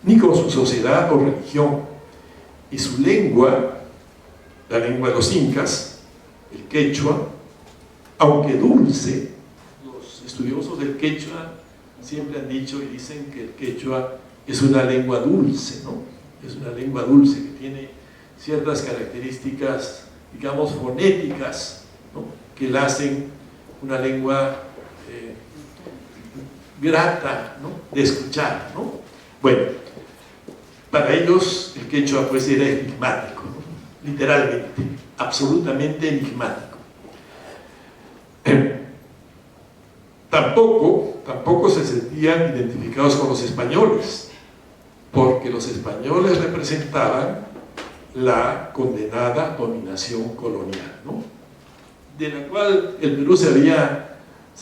B: ni con su sociedad o religión, y su lengua, la lengua de los incas, el quechua, aunque dulce, los estudiosos del quechua siempre han dicho y dicen que el quechua es una lengua dulce, ¿no? Es una lengua dulce que tiene ciertas características, digamos, fonéticas, ¿no?, que la hacen una lengua grata, ¿no?, de escuchar, ¿no? Bueno, para ellos el quechua pues era enigmático, ¿no?, literalmente, absolutamente enigmático. Tampoco se sentían identificados con los españoles, porque los españoles representaban la condenada dominación colonial, ¿no?, de la cual el Perú se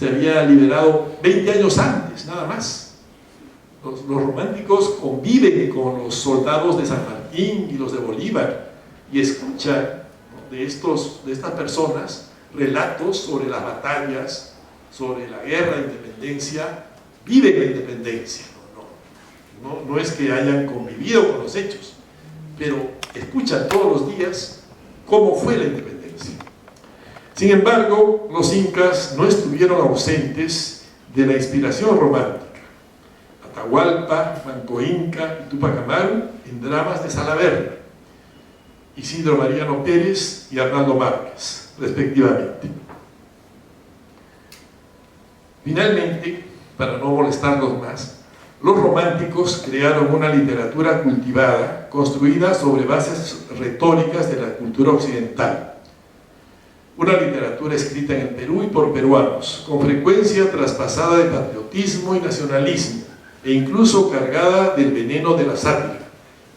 B: había liberado 20 años antes, nada más. Los románticos conviven con los soldados de San Martín y los de Bolívar y escuchan, ¿no?, de estas personas relatos sobre las batallas, sobre la guerra de independencia. Viven la independencia, no es que hayan convivido con los hechos, pero escuchan todos los días cómo fue la independencia. Sin embargo, los incas no estuvieron ausentes de la inspiración romántica. Atahualpa, Manco Inca y Túpac Amaru en dramas de Salaverry, Isidro Mariano Pérez y Arnaldo Márquez, respectivamente. Finalmente, para no molestarlos más, los románticos crearon una literatura cultivada, construida sobre bases retóricas de la cultura occidental. Una literatura escrita en el Perú y por peruanos, con frecuencia traspasada de patriotismo y nacionalismo, e incluso cargada del veneno de la sátira,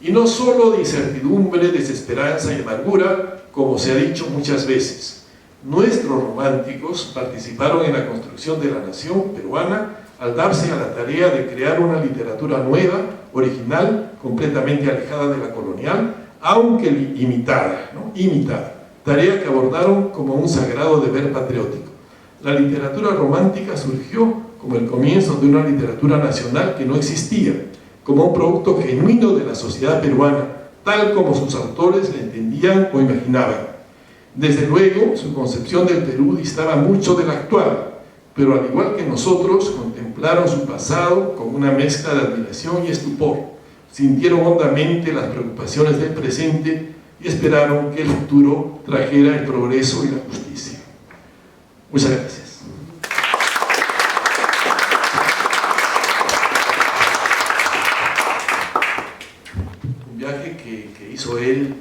B: y no solo de incertidumbre, desesperanza y amargura, como se ha dicho muchas veces. Nuestros románticos participaron en la construcción de la nación peruana al darse a la tarea de crear una literatura nueva, original, completamente alejada de la colonial, aunque imitada, ¿no?, imitada, tarea que abordaron como un sagrado deber patriótico. La literatura romántica surgió como el comienzo de una literatura nacional que no existía, como un producto genuino de la sociedad peruana, tal como sus autores la entendían o imaginaban. Desde luego, su concepción del Perú distaba mucho de la actual, pero al igual que nosotros, contemplaron su pasado con una mezcla de admiración y estupor, sintieron hondamente las preocupaciones del presente y esperaron que el futuro trajera el progreso y la justicia. Muchas gracias. Un viaje que hizo él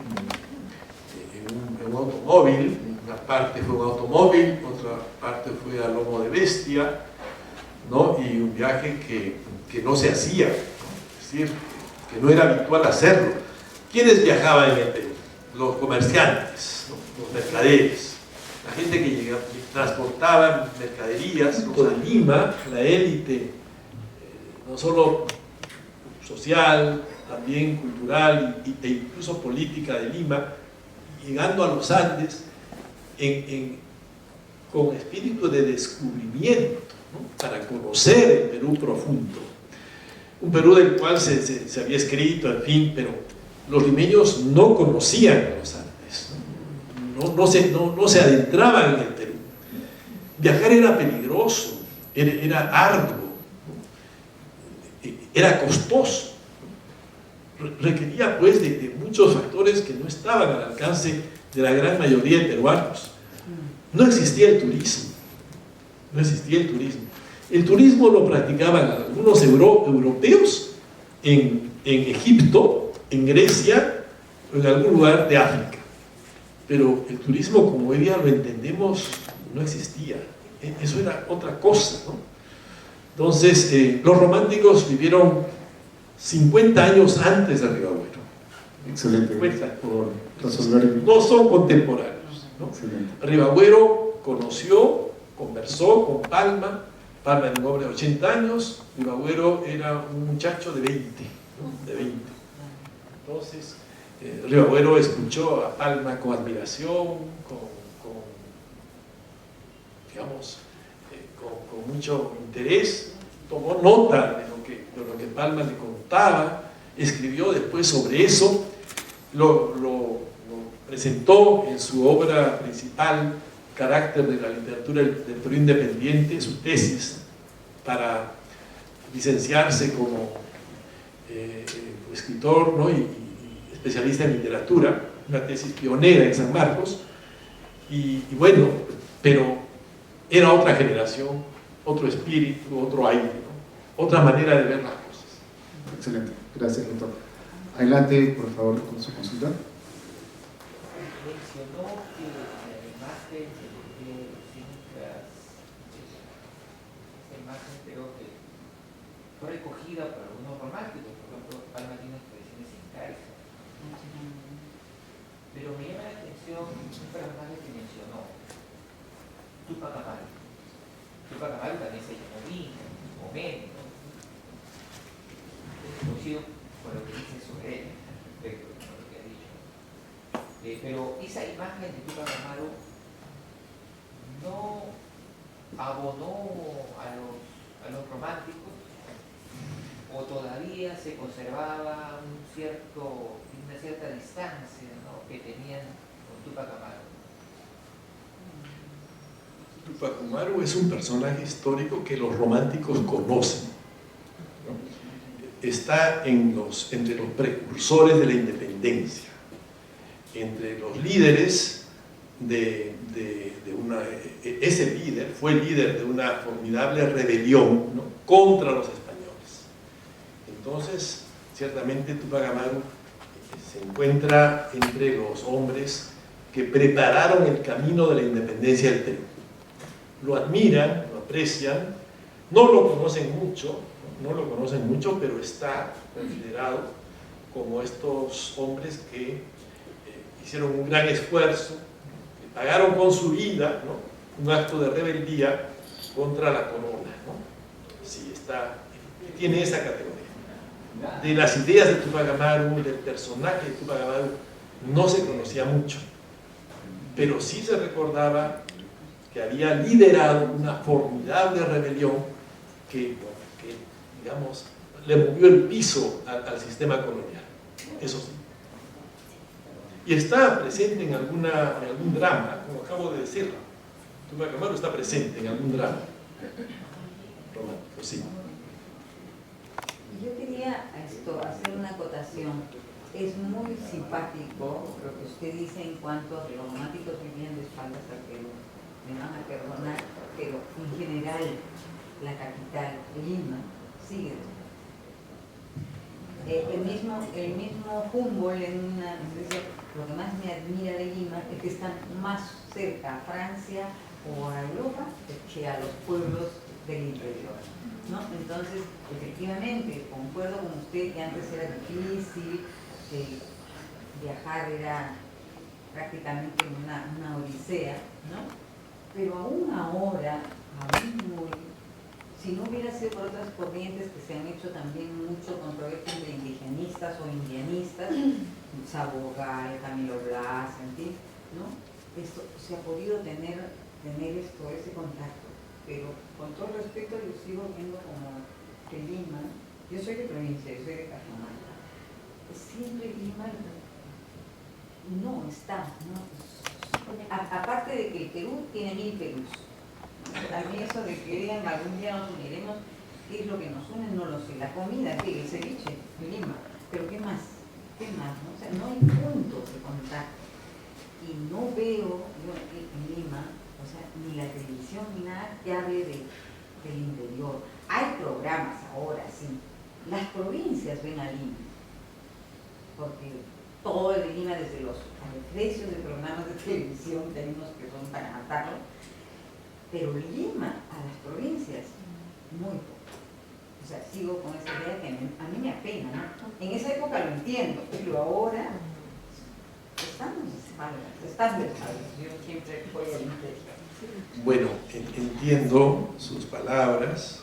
B: en un automóvil. Una parte fue un automóvil, otra parte fue a lomo de bestia, ¿no? Y un viaje que no se hacía, decir que no era habitual hacerlo. ¿Quiénes viajaban en el Perú? Los comerciantes, ¿no? Los mercaderes, la gente que llegaba, transportaba mercaderías a Lima, la élite, no solo social, también cultural e incluso política de Lima, llegando a los Andes con espíritu de descubrimiento, ¿no? Para conocer el Perú profundo. Un Perú del cual se había escrito, en fin, pero los limeños no conocían los Andes, no se adentraban en el Perú. Viajar era peligroso, era arduo, ¿no? Era costoso, requería pues de muchos factores que no estaban al alcance de la gran mayoría de peruanos. No existía el turismo, no existía el turismo. El turismo lo practicaban algunos europeos en Egipto, en Grecia o en algún lugar de África. Pero el turismo, como hoy día lo entendemos, no existía. Eso era otra cosa, ¿no? Entonces, los románticos vivieron 50 años antes de Ribagüero.
A: Excelente.
B: 50.
A: Por resolver el...
B: No son contemporáneos, ¿no?
A: Excelente.
B: Ribagüero conoció, conversó con Palma. Palma era un hombre de 80 años, Ribagüero era un muchacho de 20, ¿no? De 20. Entonces, Ribagüero escuchó a Palma con admiración, con mucho interés, tomó nota de lo que Palma le contaba, escribió después sobre eso, lo presentó en su obra principal, Carácter de la literatura del Perú independiente, su tesis para licenciarse como escritor, ¿no? y especialista en literatura, una tesis pionera en San Marcos, y bueno, pero era otra generación, otro espíritu, otro aire, ¿no? Otra manera de ver las cosas.
A: Excelente, gracias, doctor. Adelante, por favor, con su consulta.
D: Mencionó que la imagen de los incas, esta imagen creo que fue recogida por algunos románticos, por ejemplo, Palma tiene expresiones incaicas. Pero me llama la atención un personaje que mencionó, Túpac Amaru. Túpac Amaru también se llamó Inca, o Meni, ¿no? Coincido con lo que dice sobre él, respecto a lo que ha dicho. Pero esa imagen de Túpac Amaru no abonó a los románticos, o todavía se conservaba una cierta distancia, ¿no? Que tenían con Túpac Amaru.
B: Túpac Amaru es un personaje histórico que los románticos conocen, ¿no? Está entre los precursores de la independencia, entre los líderes ese líder fue líder de una formidable rebelión, ¿no? Contra los españoles. Entonces, ciertamente Túpac Amaru se encuentra entre los hombres que prepararon el camino de la independencia del Perú. Lo admiran, lo aprecian, no lo conocen mucho, pero está considerado como estos hombres que hicieron un gran esfuerzo, que pagaron con su vida, ¿no? Un acto de rebeldía contra la corona, ¿no? Sí, tiene esa categoría. De las ideas de Túpac Amaru, del personaje de Túpac Amaru, no se conocía mucho, pero sí se recordaba que había liderado una formidable rebelión que digamos, le movió el piso al sistema colonial, eso sí. Y está presente en algún drama, como acabo de decirlo. Túpac Amaru está presente en algún drama romántico, sí.
C: Yo quería hacer una acotación. Es muy simpático lo que usted dice en cuanto a que los románticos vivían de espaldas al Perú. Me van a perdonar, pero en general la capital, Lima, sigue. El mismo Humboldt en una dice, lo que más me admira de Lima es que están más cerca a Francia o a Europa que a los pueblos del interior, ¿no? Entonces, efectivamente, concuerdo con usted que antes era difícil, que viajar era prácticamente una odisea, ¿no? Pero aún ahora, aún hoy, si no hubiera sido por otras corrientes que se han hecho también mucho controversias de indigenistas o indianistas, Sabogal, Camilo Blas, en fin, ¿no? Esto, se ha podido tener ese contacto, pero con todo respeto yo sigo viendo como que Lima, yo soy de provincia, yo soy de Cajamarca, siempre Lima no está, ¿no? Aparte de que el Perú tiene 1000 Perús. A mí eso de que digan algún día nos uniremos, ¿qué es lo que nos une? No lo sé. La comida, ¿qué? El ceviche, Lima. Pero ¿qué más? ¿Qué más? ¿No? O sea, no hay puntos de contacto. Y no veo yo en Lima, o sea, ni la televisión ni nada que hable del interior. Hay programas ahora, sí. Las provincias ven a Lima. Porque todo el de Lima, desde los precios de programas de televisión, tenemos que son para matarlo. Pero Lima a las provincias, muy poco. O sea, sigo con esa idea que a mí me apena, ¿no? En esa época lo entiendo, pero ahora estamos de espaldas. Yo siempre voy al interior.
B: Bueno, entiendo sus palabras.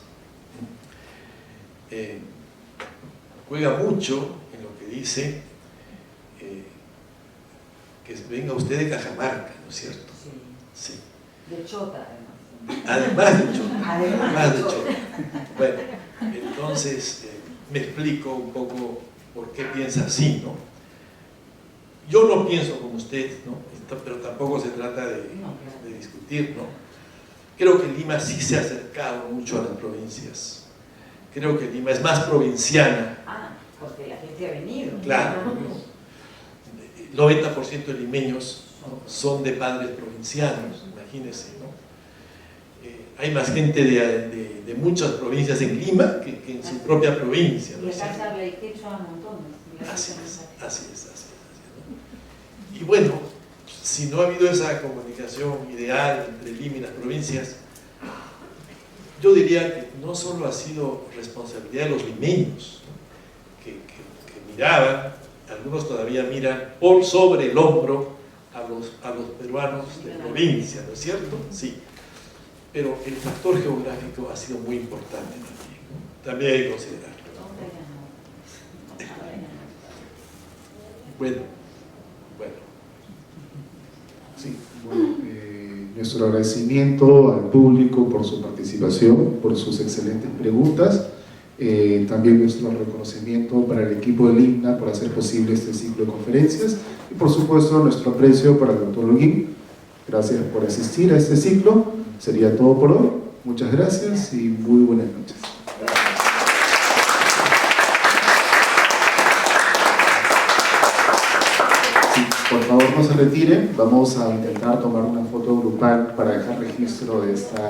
B: Juega mucho en lo que dice que venga usted de Cajamarca, ¿no es cierto?
C: Sí.
B: Sí.
C: De Chota, además.
B: Además de Chota.
C: Además de Chota.
B: Bueno, entonces me explico un poco por qué piensa así, ¿no? Yo no pienso como usted, ¿no? Pero tampoco se trata de discutir, ¿no? Creo que Lima sí se ha acercado mucho a las provincias. Creo que Lima es más provinciana.
C: Ah, porque la gente ha venido.
B: Claro. El 90% de limeños son de padres provincianos, imagínense, ¿no? Hay más gente de muchas provincias en Lima que en su propia provincia, ¿no?
C: Y acá se habla de quechua a montones.
B: Así es. ¿No? Y bueno, si no ha habido esa comunicación ideal entre Lima y las provincias, yo diría que no solo ha sido responsabilidad de los limeños, ¿no? que miraban, algunos todavía miran por sobre el hombro a los peruanos de provincia, ¿no es cierto? Sí. Pero el factor geográfico ha sido muy importante también, ¿no? También hay que considerarlo. Bueno.
A: Sí, bueno, nuestro agradecimiento al público por su participación, por sus excelentes preguntas. También nuestro reconocimiento para el equipo del INNA por hacer posible este ciclo de conferencias y por supuesto nuestro aprecio para el doctor Holguín. Gracias por asistir a este ciclo. Sería todo por hoy. Muchas gracias y muy buenas noches. Sí, por favor no se retiren. Vamos a intentar tomar una foto grupal para dejar registro de esta